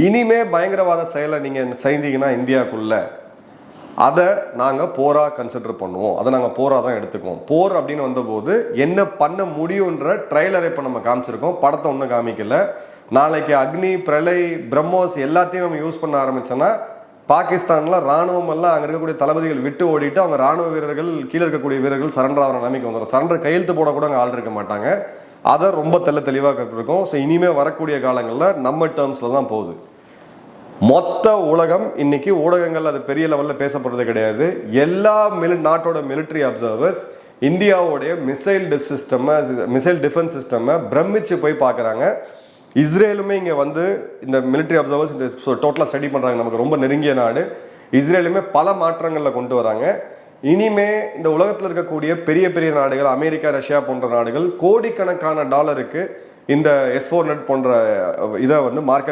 இனிமே பயங்கரவாத செயலை நீங்க செஞ்சீங்கன்னா இந்தியாவுக்குள்ள அதை நாங்கள் போராக கன்சிடர் பண்ணுவோம், அதை நாங்கள் போராக தான் எடுத்துக்குவோம். போர் அப்படின்னு வந்தபோது என்ன பண்ண முடியுன்ற ட்ரைலரை இப்போ நம்ம காமிச்சிருக்கோம், படத்தை ஒன்றும் காமிக்கல. நாளைக்கு அக்னி, பிரளய், பிரம்மோஸ் எல்லாத்தையும் நம்ம யூஸ் பண்ண ஆரம்பிச்சோன்னா பாகிஸ்தானில் ராணுவம் எல்லாம் அங்கே இருக்கக்கூடிய தளபதிகள் விட்டு ஓடிட்டு அவங்க ராணுவ வீரர்கள், கீழே இருக்கக்கூடிய வீரர்கள் சரண்டர் ஆகிற நிலைமைக்கு வந்துடும். சரண்டர் கையெழுத்து போட கூட அங்கே ஆள் இருக்க மாட்டாங்க. அதை ரொம்ப தெளிவாக இருக்கும். ஸோ இனிமேல் வரக்கூடிய காலங்களில் நம்ம டேர்ம்ஸில் தான் போகுது. மொத்த உலகம் இன்னைக்கு ஊடகங்கள் அது பெரிய லெவலில் பேசப்படுறது கிடையாது. எல்லா நாட்டோட மிலிட்ரி அப்சர்வர்ஸ் இந்தியாவோடைய மிசைல் டிஃபென்ஸ் சிஸ்டமை பிரமிச்சு போய் பார்க்குறாங்க. இஸ்ரேலுமே இங்கே வந்து இந்த மிலிட்ரி அப்சர்வர்ஸ் இந்த டோட்டலாக ஸ்டடி பண்ணுறாங்க. நமக்கு ரொம்ப நெருங்கிய நாடு. இஸ்ரேலுமே பல மாற்றங்களில் கொண்டு வராங்க. இனிமே இந்த உலகத்தில் இருக்கக்கூடிய பெரிய பெரிய நாடுகள், அமெரிக்கா, ரஷ்யா போன்ற நாடுகள் கோடிக்கணக்கான டாலருக்கு இந்த S4net போன்ற இதை வந்து மார்க்கெட்